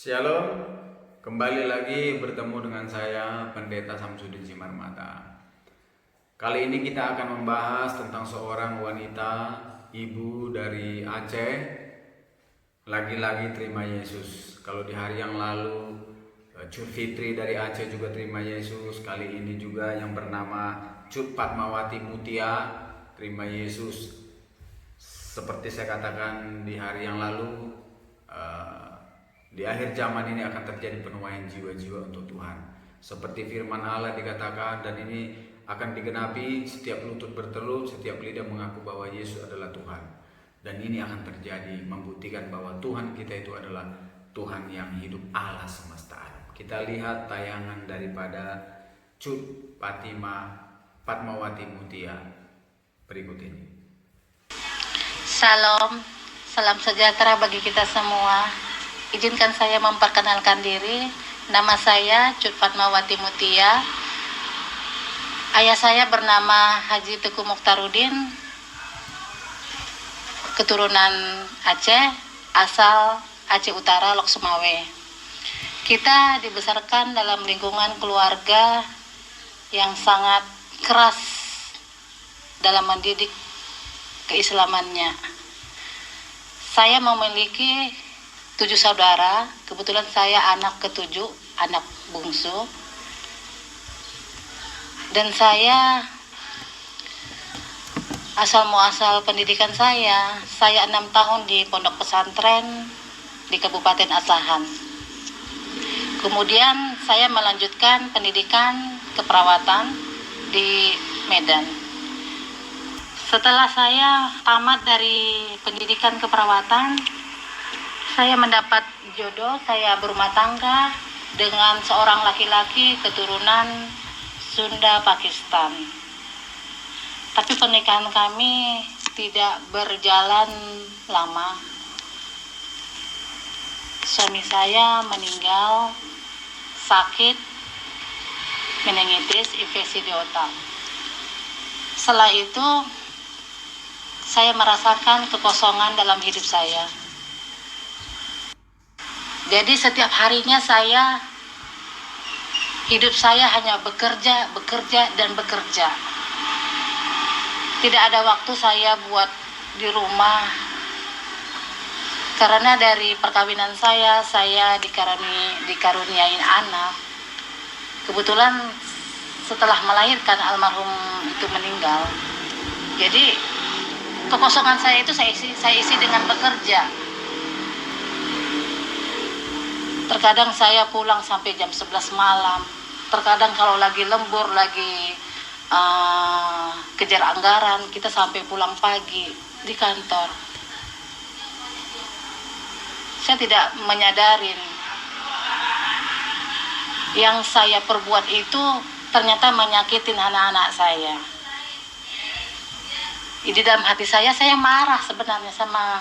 Shalom, kembali lagi bertemu dengan saya Pendeta Samsudin Simarmata. Kali ini kita akan membahas tentang seorang wanita, ibu dari Aceh, lagi-lagi terima Yesus. Kalau di hari yang lalu Cut Fitri dari Aceh juga terima Yesus. Kali ini juga yang bernama Cut Fatmawati Mutia terima Yesus. Seperti saya katakan di hari yang lalu, di akhir zaman ini akan terjadi penuaian jiwa-jiwa untuk Tuhan. Seperti firman Allah dikatakan, dan ini akan digenapi, setiap lutut bertelut, setiap lidah mengaku bahwa Yesus adalah Tuhan. Dan ini akan terjadi, membuktikan bahwa Tuhan kita itu adalah Tuhan yang hidup, Allah semesta alam. Kita lihat tayangan daripada Cut Fatmawati Mutia berikut ini. Salam, salam sejahtera bagi kita semua. Izinkan saya memperkenalkan diri. Nama saya Cut Fatmawati Mutia. Ayah saya bernama Haji Teguh Mukhtarudin, keturunan Aceh, asal Aceh Utara, Lok Sumawe. Kita dibesarkan dalam lingkungan keluarga yang sangat keras dalam mendidik keislamannya. Saya memiliki 7 saudara, kebetulan saya anak ke-7, anak bungsu. Dan saya asal muasal pendidikan saya 6 tahun di pondok pesantren di Kabupaten Asahan. Kemudian saya melanjutkan pendidikan keperawatan di Medan. Setelah saya tamat dari pendidikan keperawatan, saya mendapat jodoh, saya berumah tangga dengan seorang laki-laki keturunan Sunda Pakistan. Tapi pernikahan kami tidak berjalan lama. Suami saya meninggal sakit meningitis, infeksi di otak. Setelah itu saya merasakan kekosongan dalam hidup saya. Jadi setiap harinya hidup saya hanya bekerja, dan bekerja. Tidak ada waktu saya buat di rumah. Karena dari perkawinan saya dikaruniain anak. Kebetulan setelah melahirkan almarhum itu meninggal. Jadi kekosongan saya itu saya isi dengan bekerja. Terkadang saya pulang sampai jam 11 malam. Terkadang kalau lagi lembur, lagi kejar anggaran, kita sampai pulang pagi di kantor. Saya tidak menyadarin yang saya perbuat itu ternyata menyakitin anak-anak saya. Di dalam hati saya marah sebenarnya sama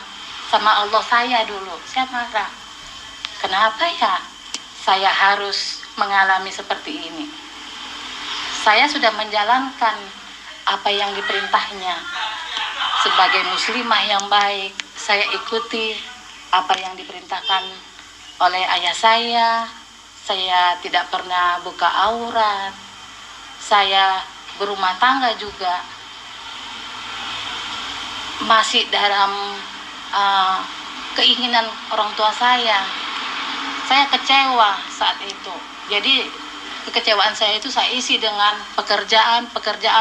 Allah saya dulu. Saya marah. Kenapa ya saya harus mengalami seperti ini? Saya sudah menjalankan apa yang diperintahnya. Sebagai muslimah yang baik, saya ikuti apa yang diperintahkan oleh ayah saya. Saya tidak pernah buka aurat. Saya berumah tangga juga masih dalam keinginan orang tua saya. Saya kecewa saat itu. Jadi kekecewaan saya itu saya isi dengan pekerjaan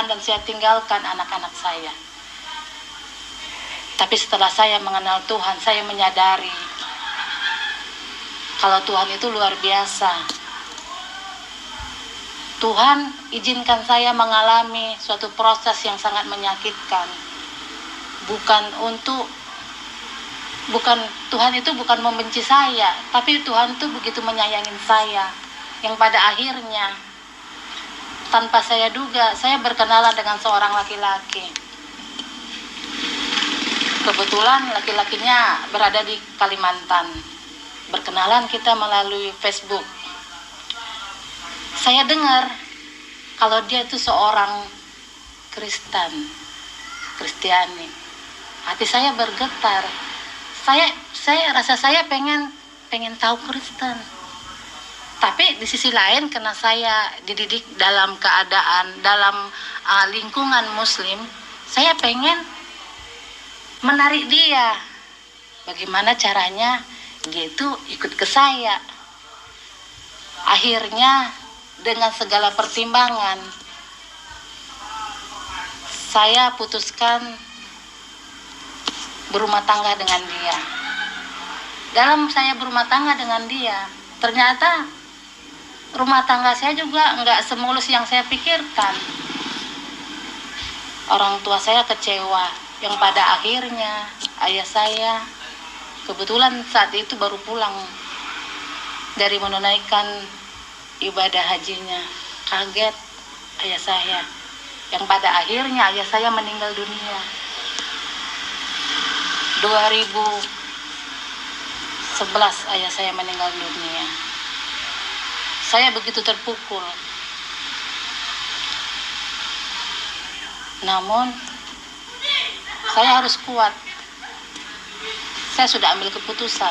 dan saya tinggalkan anak-anak saya. Tapi setelah saya mengenal Tuhan, saya menyadari kalau Tuhan itu luar biasa. Tuhan izinkan saya mengalami suatu proses yang sangat menyakitkan. Tuhan itu bukan membenci saya, tapi Tuhan itu begitu menyayangin saya, yang pada akhirnya tanpa saya duga saya berkenalan dengan seorang laki-laki. Kebetulan laki-lakinya berada di Kalimantan. Berkenalan kita melalui Facebook. Saya dengar kalau dia itu seorang Kristiani. Hati saya bergetar. Saya rasa saya pengen pengen tahu Kristen. Tapi di sisi lain karena saya dididik dalam keadaan dalam lingkungan Muslim, saya pengen menarik dia. Bagaimana caranya dia itu ikut ke saya. Akhirnya dengan segala pertimbangan saya putuskan berumah tangga dengan dia. Dalam saya berumah tangga dengan dia, ternyata rumah tangga saya juga nggak semulus yang saya pikirkan. Orang tua saya kecewa, yang pada akhirnya ayah saya kebetulan saat itu baru pulang dari menunaikan ibadah hajinya. Kaget ayah saya, yang pada akhirnya ayah saya meninggal dunia 2011. Ayah saya meninggal dunia. Saya begitu terpukul. Namun saya harus kuat. Saya sudah ambil keputusan.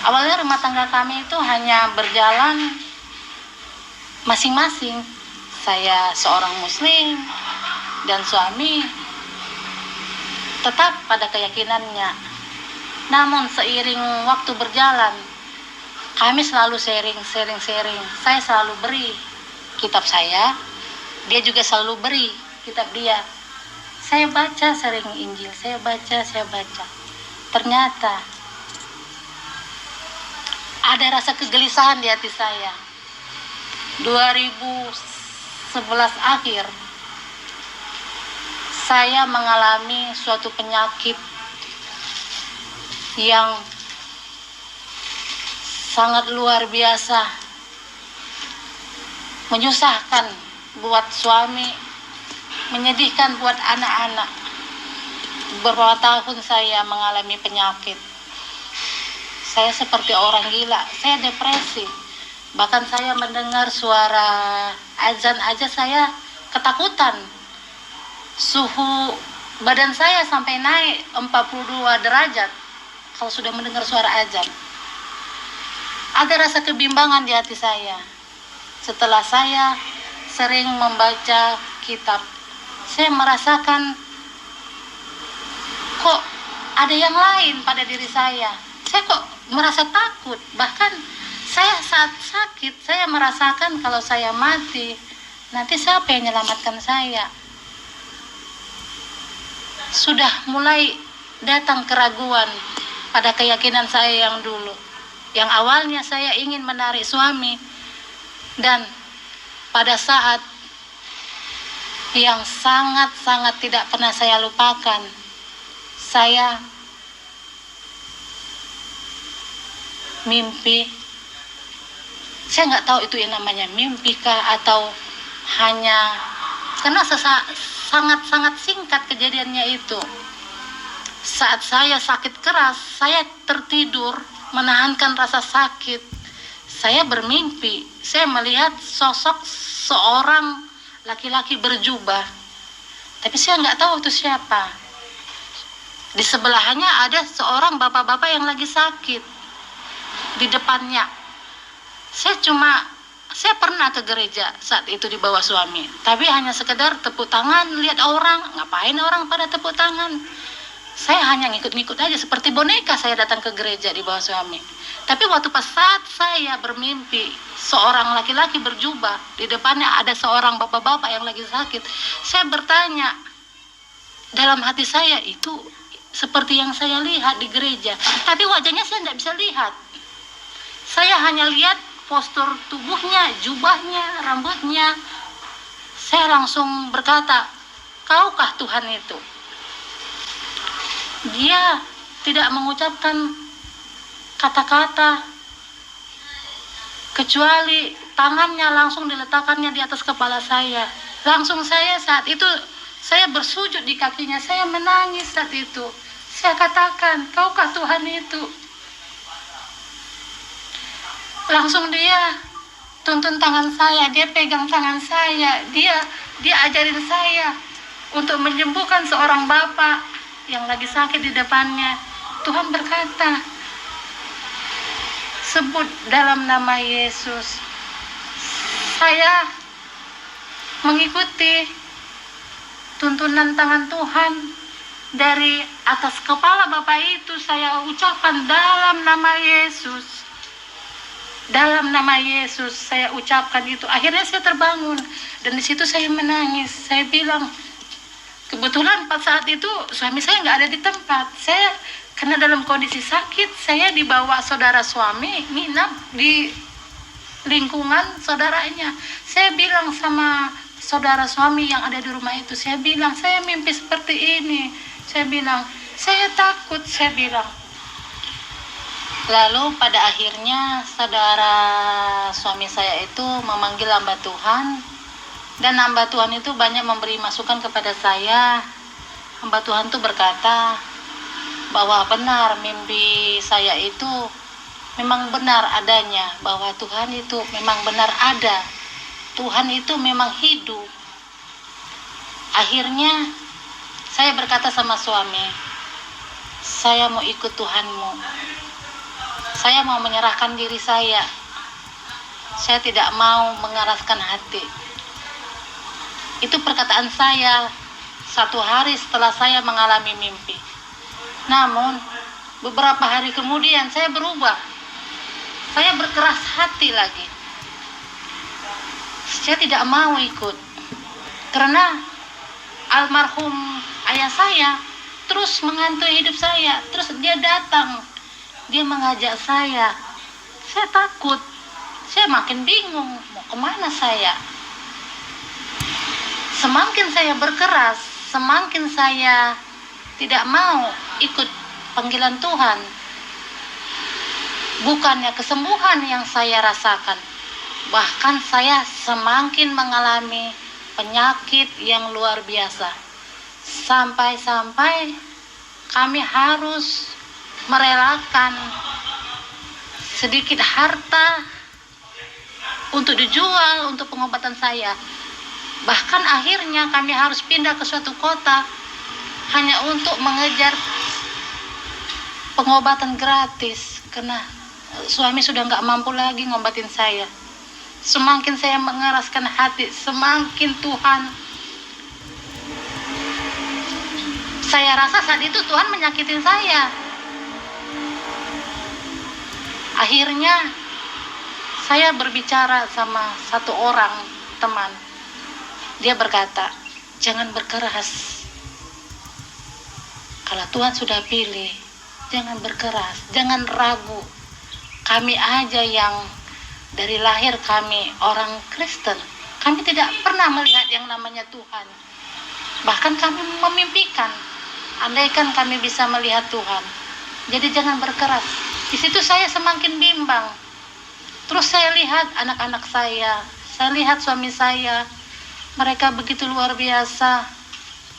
Awalnya rumah tangga kami itu hanya berjalan masing-masing. Saya seorang muslim dan suami tetap pada keyakinannya. Namun seiring waktu berjalan, kami selalu sharing. Saya selalu beri kitab saya, dia juga selalu beri kitab dia. Saya baca sering Injil, saya baca. Ternyata ada rasa kegelisahan di hati saya. 2011 akhir, saya mengalami suatu penyakit yang sangat luar biasa, menyusahkan buat suami, menyedihkan buat anak-anak. Beberapa tahun saya mengalami penyakit. Saya seperti orang gila, saya depresi. Bahkan saya mendengar suara azan aja saya ketakutan. Suhu badan saya sampai naik 42 derajat kalau sudah mendengar suara azan. Ada rasa kebimbangan di hati saya. Setelah saya sering membaca kitab, saya merasakan kok ada yang lain pada diri saya. Saya kok merasa takut. Bahkan saya saat sakit, saya merasakan kalau saya mati, nanti siapa yang menyelamatkan saya? Sudah mulai datang keraguan pada keyakinan saya yang dulu. Yang awalnya saya ingin menarik suami, dan pada saat yang sangat-sangat tidak pernah saya lupakan, saya mimpi. Saya nggak tahu itu yang namanya mimpi kah atau hanya karena sangat-sangat singkat kejadiannya itu. Saat saya sakit keras, saya tertidur menahankan rasa sakit. Saya bermimpi, saya melihat sosok seorang laki-laki berjubah, tapi saya nggak tahu itu siapa. Di sebelahnya ada seorang bapak-bapak yang lagi sakit di depannya. Saya pernah ke gereja saat itu di bawah suami, tapi hanya sekedar tepuk tangan, lihat orang, ngapain orang pada tepuk tangan. Saya hanya ngikut-ngikut aja, seperti boneka saya datang ke gereja di bawah suami. Tapi waktu pas saat saya bermimpi, seorang laki-laki berjubah, di depannya ada seorang bapak-bapak yang lagi sakit. Saya bertanya, dalam hati saya itu seperti yang saya lihat di gereja. Tapi wajahnya saya tidak bisa lihat. Saya hanya lihat postur tubuhnya, jubahnya, rambutnya. Saya langsung berkata, "Kaukah Tuhan itu?" Dia tidak mengucapkan kata-kata, kecuali tangannya langsung diletakkannya di atas kepala saya. Langsung saya saat itu, saya bersujud di kakinya, saya menangis saat itu. Saya katakan, "Kaukah Tuhan itu?" Langsung dia tuntun tangan saya, dia pegang tangan saya, dia ajarin saya untuk menyembuhkan seorang bapak yang lagi sakit di depannya. Tuhan berkata, sebut dalam nama Yesus. Saya mengikuti tuntunan tangan Tuhan. Dari atas kepala Bapak itu saya ucapkan dalam nama Yesus. Dalam nama Yesus saya ucapkan itu. Akhirnya saya terbangun dan di situ saya menangis. Saya bilang, kebetulan pada saat itu suami saya nggak ada di tempat. Saya karena dalam kondisi sakit, saya dibawa saudara suami nginap di lingkungan saudaranya. Saya bilang sama saudara suami yang ada di rumah itu, saya bilang, saya mimpi seperti ini. Saya bilang, saya takut, saya bilang. Lalu pada akhirnya saudara suami saya itu memanggil hamba Tuhan, dan hamba Tuhan itu banyak memberi masukan kepada saya. Hamba Tuhan itu berkata bahwa benar mimpi saya itu memang benar adanya, bahwa Tuhan itu memang benar ada, Tuhan itu memang hidup. Akhirnya saya berkata sama suami, saya mau ikut Tuhanmu, saya mau menyerahkan diri saya tidak mau mengeraskan hati. Itu perkataan saya satu hari setelah saya mengalami mimpi. Namun beberapa hari kemudian saya berubah, saya berkeras hati lagi. Saya tidak mau ikut karena almarhum ayah saya terus menghantui hidup saya. Terus dia datang, dia mengajak saya takut, saya makin bingung mau kemana saya. Semakin saya berkeras, semakin saya tidak mau ikut panggilan Tuhan. Bukannya kesembuhan yang saya rasakan, bahkan saya semakin mengalami penyakit yang luar biasa. Sampai-sampai kami harus merelakan sedikit harta untuk dijual untuk pengobatan saya. Bahkan akhirnya kami harus pindah ke suatu kota hanya untuk mengejar pengobatan gratis karena suami sudah nggak mampu lagi ngobatin saya. Semakin saya mengeraskan hati, semakin Tuhan, saya rasa saat itu Tuhan menyakitin saya. Akhirnya saya berbicara sama satu orang teman. Dia berkata, jangan berkeras. Kalau Tuhan sudah pilih, jangan berkeras, jangan ragu. Kami aja yang dari lahir kami orang Kristen, kami tidak pernah melihat yang namanya Tuhan. Bahkan kami memimpikan, andaikan kami bisa melihat Tuhan. Jadi jangan berkeras. Di situ saya semakin bimbang. Terus saya lihat anak-anak saya lihat suami saya, mereka begitu luar biasa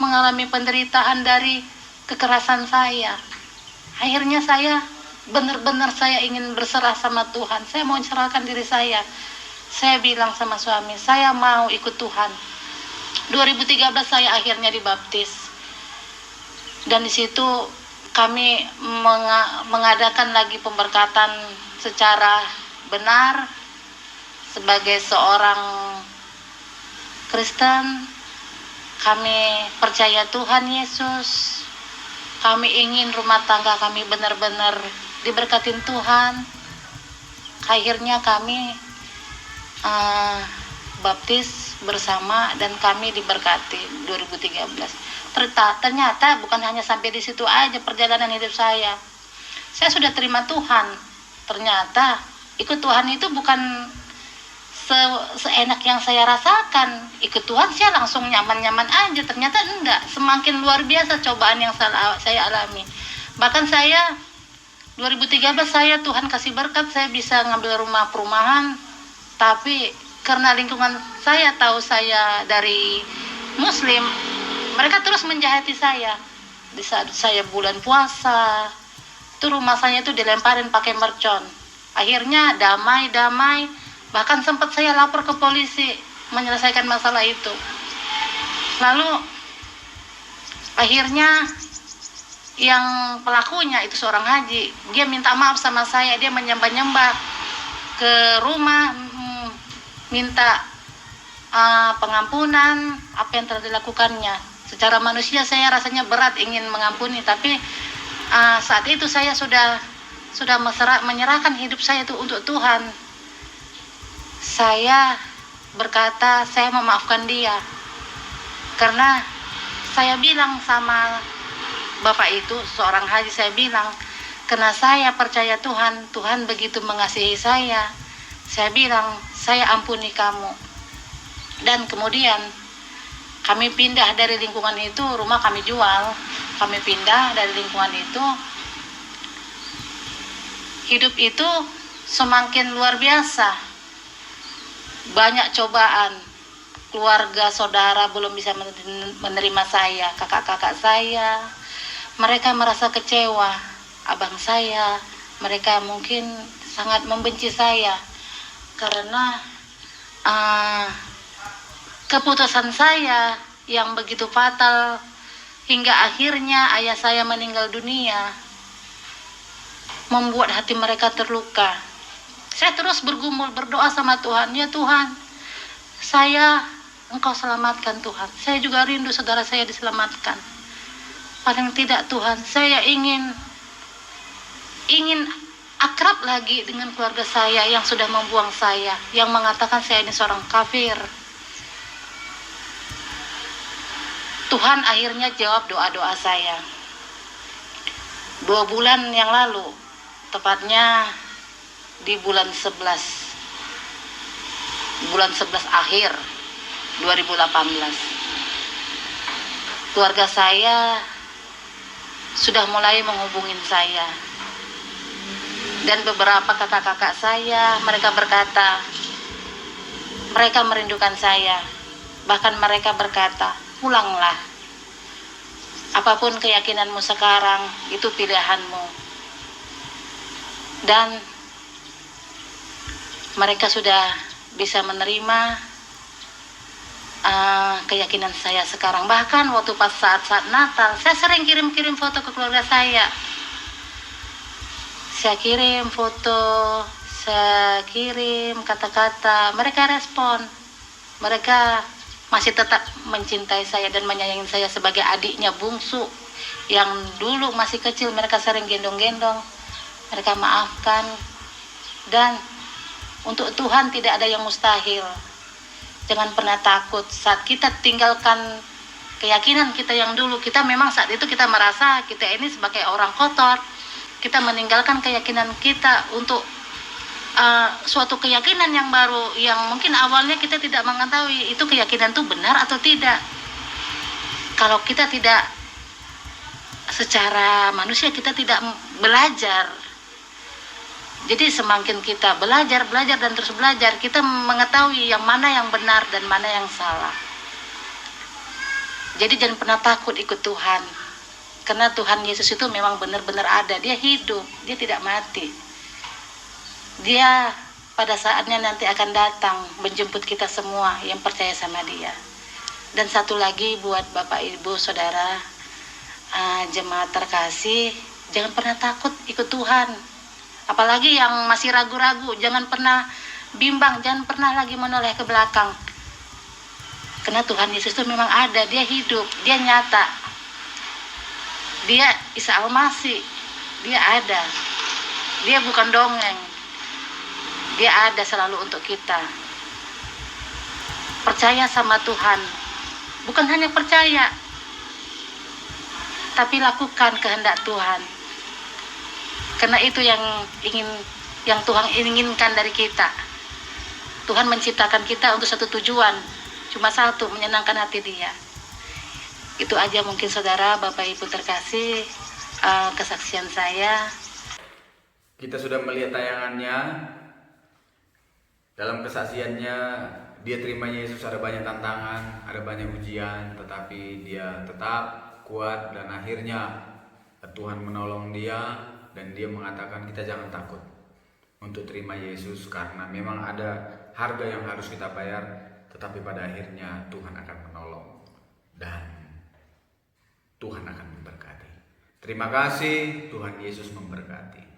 mengalami penderitaan dari kekerasan saya. Akhirnya saya benar-benar saya ingin berserah sama Tuhan. Saya mau serahkan diri saya. Saya bilang sama suami, saya mau ikut Tuhan. 2013 saya akhirnya dibaptis. Dan di situ kami mengadakan lagi pemberkatan secara benar sebagai seorang Kristen. Kami percaya Tuhan Yesus. Kami ingin rumah tangga kami benar-benar diberkatin Tuhan. Akhirnya kami baptis bersama dan kami diberkati 2013. Ternyata bukan hanya sampai di situ aja perjalanan hidup saya. Saya sudah terima Tuhan. Ternyata ikut Tuhan itu bukan seenak yang saya rasakan. Ikut Tuhan saya langsung nyaman-nyaman aja. Ternyata enggak. Semakin luar biasa cobaan yang saya alami. Bahkan saya 2013 saya Tuhan kasih berkat, saya bisa ngambil rumah perumahan. Tapi karena lingkungan saya tahu saya dari Muslim, mereka terus menjahati saya. Di saat saya bulan puasa, itu rumah saya itu dilemparin pakai mercon. Akhirnya damai. Bahkan sempat saya lapor ke polisi menyelesaikan masalah itu. Lalu akhirnya yang pelakunya itu seorang haji, dia minta maaf sama saya, dia menyembah-nyembah ke rumah, minta pengampunan apa yang telah dilakukannya. Secara manusia saya rasanya berat ingin mengampuni, tapi saat itu saya sudah menyerahkan hidup saya itu untuk Tuhan. Saya berkata saya memaafkan dia, karena saya bilang sama bapak itu, seorang haji, saya bilang, karena saya percaya Tuhan, Tuhan begitu mengasihi saya bilang, saya ampuni kamu. Dan kemudian kami pindah dari lingkungan itu, rumah kami jual, kami pindah dari lingkungan itu. Hidup itu semakin luar biasa, banyak cobaan. Keluarga, saudara belum bisa menerima saya, kakak-kakak saya, mereka merasa kecewa. Abang saya, mereka mungkin sangat membenci saya karena keputusan saya yang begitu fatal hingga akhirnya ayah saya meninggal dunia membuat hati mereka terluka. Saya terus bergumul berdoa sama Tuhan, ya Tuhan, Engkau selamatkan Tuhan. Saya juga rindu saudara saya diselamatkan. Paling tidak Tuhan, saya ingin akrab lagi dengan keluarga saya yang sudah membuang saya, yang mengatakan saya ini seorang kafir. Tuhan akhirnya jawab doa-doa saya. 2 bulan yang lalu, tepatnya di bulan 11 akhir 2018, keluarga saya sudah mulai menghubungin saya, dan beberapa kakak-kakak saya, mereka berkata mereka merindukan saya. Bahkan mereka berkata, pulanglah, apapun keyakinanmu sekarang itu pilihanmu. Dan mereka sudah bisa menerima keyakinan saya sekarang. Bahkan waktu pas saat Natal, saya sering kirim foto ke keluarga saya. Saya kirim foto, saya kirim kata-kata, mereka respon. Mereka masih tetap mencintai saya dan menyayangi saya sebagai adiknya bungsu yang dulu masih kecil. Mereka sering gendong-gendong, mereka maafkan. Dan untuk Tuhan tidak ada yang mustahil. Jangan pernah takut saat kita tinggalkan keyakinan kita yang dulu. Kita memang saat itu kita merasa kita ini sebagai orang kotor. Kita meninggalkan keyakinan kita untuk suatu keyakinan yang baru, yang mungkin awalnya kita tidak mengetahui itu keyakinan itu benar atau tidak. Kalau kita tidak secara manusia, kita tidak belajar. Jadi semakin kita belajar dan terus belajar, kita mengetahui yang mana yang benar dan mana yang salah. Jadi jangan pernah takut ikut Tuhan. Karena Tuhan Yesus itu memang benar-benar ada. Dia hidup, dia tidak mati. Dia pada saatnya nanti akan datang menjemput kita semua yang percaya sama dia. Dan satu lagi buat Bapak Ibu Saudara jemaat terkasih, jangan pernah takut ikut Tuhan. Apalagi yang masih ragu-ragu, jangan pernah bimbang, jangan pernah lagi menoleh ke belakang. Karena Tuhan Yesus itu memang ada, dia hidup, dia nyata. Dia Isa Al-Masih, dia ada. Dia bukan dongeng. Dia ada selalu untuk kita. Percaya sama Tuhan. Bukan hanya percaya, tapi lakukan kehendak Tuhan. Karena itu yang Tuhan inginkan dari kita. Tuhan menciptakan kita untuk satu tujuan, cuma satu, menyenangkan hati Dia. Itu aja mungkin saudara, Bapak Ibu terkasih, kesaksian saya. Kita sudah melihat tayangannya. Dalam kesaksiannya, dia terima Yesus, ada banyak tantangan, ada banyak ujian, tetapi dia tetap kuat dan akhirnya Tuhan menolong dia. Dan dia mengatakan kita jangan takut untuk terima Yesus, karena memang ada harga yang harus kita bayar, tetapi pada akhirnya Tuhan akan menolong dan Tuhan akan memberkati. Terima kasih, Tuhan Yesus memberkati.